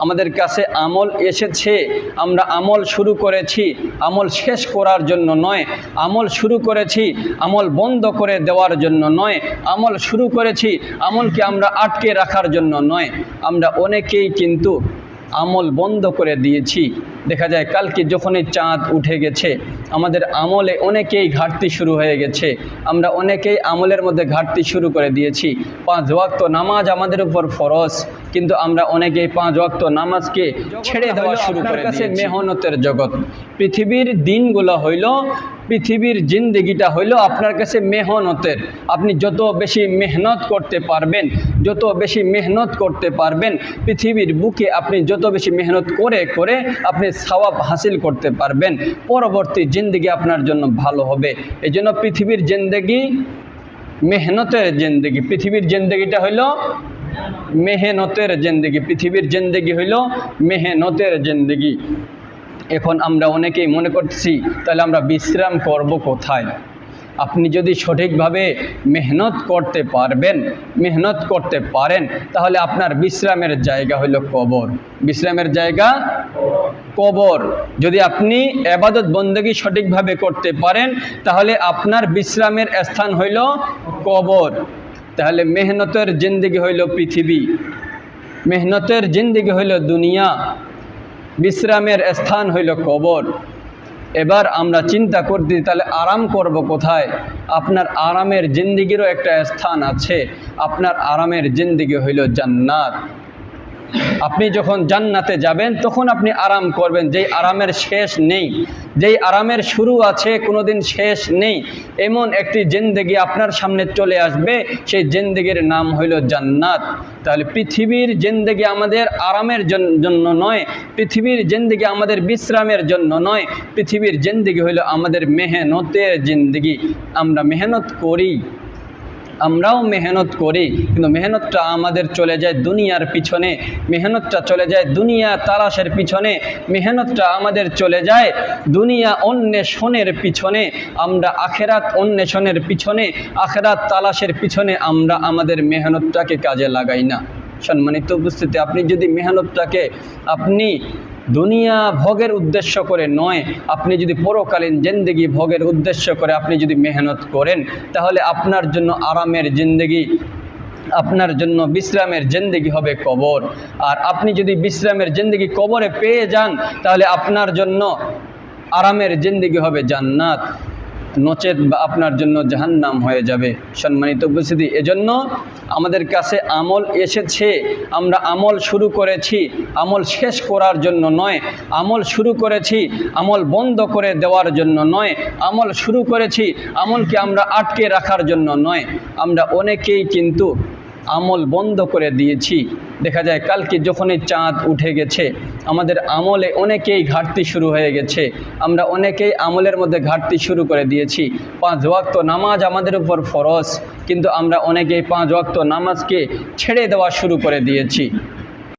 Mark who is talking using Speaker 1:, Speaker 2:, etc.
Speaker 1: আমাদের কাছে আমল এসেছে, আমরা আমল শুরু করেছি আমল শেষ করার জন্য নয়, আমল শুরু করেছি আমল বন্ধ করে দেওয়ার জন্য নয়, আমল শুরু করেছি আমলকে আমরা আটকে রাখার জন্য নয়। আমরা অনেকেই কিন্তু আমল বন্ধ করে দিয়েছি। দেখা যায় কালকে যখনই চাঁদ উঠে গেছে আমাদের আমলে অনেকেই ঘাটতি শুরু হয়ে গেছে, আমরা অনেকেই আমলের মধ্যে ঘাটতি শুরু করে দিয়েছি। 5 ওয়াক্ত নামাজ আমাদের উপর ফরজ, কিন্তু আমরা অনেকেই 5 ওয়াক্ত নামাজকে ছেড়ে দেওয়া শুরু করে দিয়েছি। মেহনতের জগৎ, পৃথিবীর দিনগুলো হইল, পৃথিবীর জিন্দেগিটা হইল আপনার কাছে মেহনতের। আপনি যত বেশি মেহনত করতে পারবেন, যত বেশি মেহনত করতে পারবেন, পৃথিবীর বুকে আপনি যত বেশি মেহনত করে করে আপনি সওয়াব হাসিল করতে পারবেন, পরবর্তী জিন্দেগি আপনার জন্য ভালো হবে। এই জন্য পৃথিবীর জিন্দেগি মেহনতের জিন্দেগি, পৃথিবীর জিন্দেগিটা হইল মেহনতের জিন্দেগি, পৃথিবীর জিন্দেগি হইল মেহনতের জিন্দেগি। এখন আমরা অনেকেই মনে করছি তাহলে আমরা বিশ্রাম করব কোথায়? আপনি যদি সঠিকভাবে মেহনত করতে পারবেন, মেহনত করতে পারেন, তাহলে আপনার বিশ্রামের জায়গা হইল কবর। বিশ্রামের জায়গা কবর। যদি আপনি ইবাদত বন্দেগী সঠিকভাবে করতে পারেন তাহলে আপনার বিশ্রামের স্থান হইল কবর। তাহলে মেহনতের জিন্দেগি হইল পৃথিবী, মেহনতের জিন্দেগি হইল দুনিয়া, বিশ্রামের স্থান হইল কবর। এবার আমরা চিন্তা করতে তাহলে আরাম করব কোথায়? আপনার আরামের জিন্দেগিরও একটা স্থান আছে, আপনার আরামের জিন্দেগি হইল জান্নাত। আপনি যখন জান্নাতে যাবেন তখন আপনি আরাম করবেন, যেই আরামের শেষ নেই, যেই আরামের শুরু আছে কোনোদিন শেষ নেই, এমন একটি জিন্দেগি আপনার সামনে চলে আসবে, সেই জিন্দেগির নাম হইল জান্নাত। তাহলে পৃথিবীর জিন্দেগি আমাদের আরামের জন্য নয়, পৃথিবীর জিন্দেগি আমাদের বিশ্রামের জন্য নয়, পৃথিবীর জিন্দেগি হইল আমাদের মেহনতের জিন্দেগি। আমরা মেহনত করি, আমরাও মেহনত করি, কিন্তু মেহনতটা আমাদের চলে যায় দুনিয়ার পিছনে, মেহনতটা চলে যায় দুনিয়া তালাশের পিছনে, মেহনতটা আমাদের চলে যায় দুনিয়া অন্বেষণের পিছনে। আমরা আখেরাত অন্বেষণের পিছনে, আখেরাত তালাশের পিছনে আমরা আমাদের মেহনতটাকে কাজে লাগাই না। সম্মানিত উপস্থিতি, আপনি যদি মেহনতটাকে আপনি দুনিয়া ভোগের উদ্দেশ্য করে নয়, আপনি যদি পরকালীন জিন্দেগি ভোগের উদ্দেশ্য করে আপনি যদি মেহনত করেন, তাহলে আপনার জন্য আরামের জিন্দেগি, আপনার জন্য বিশ্রামের জিন্দেগি হবে কবর। আর আপনি যদি বিশ্রামের জিন্দেগি কবরে পেয়ে যান তাহলে আপনার জন্য আরামের জিন্দেগি হবে জান্নাত, নচেত বা আপনার জন্য জাহান্নাম হয়ে যাবে। সম্মানিত উপস্থিতি, এজন্য আমাদের কাছে আমল এসেছে, আমরা আমল শুরু করেছি আমল শেষ করার জন্য নয়, আমল শুরু করেছি আমল বন্ধ করে দেওয়ার জন্য নয়, আমল শুরু করেছি আমলকে আমরা আটকে রাখার জন্য নয়। আমরা অনেকেই কিন্তু আমল বন্ধ করে দিয়েছি। দেখা যায় কালকে যখনই চাঁদ উঠে গেছে আমাদের আমলে অনেকেই ঘাটতি শুরু হয়ে গেছে, আমরা অনেকেই আমলের মধ্যে ঘাটতি শুরু করে দিয়েছি। 5 ওয়াক্ত নামাজ আমাদের উপর ফরজ, কিন্তু আমরা অনেকেই 5 ওয়াক্ত নামাজকে ছেড়ে দেওয়া শুরু করে দিয়েছি।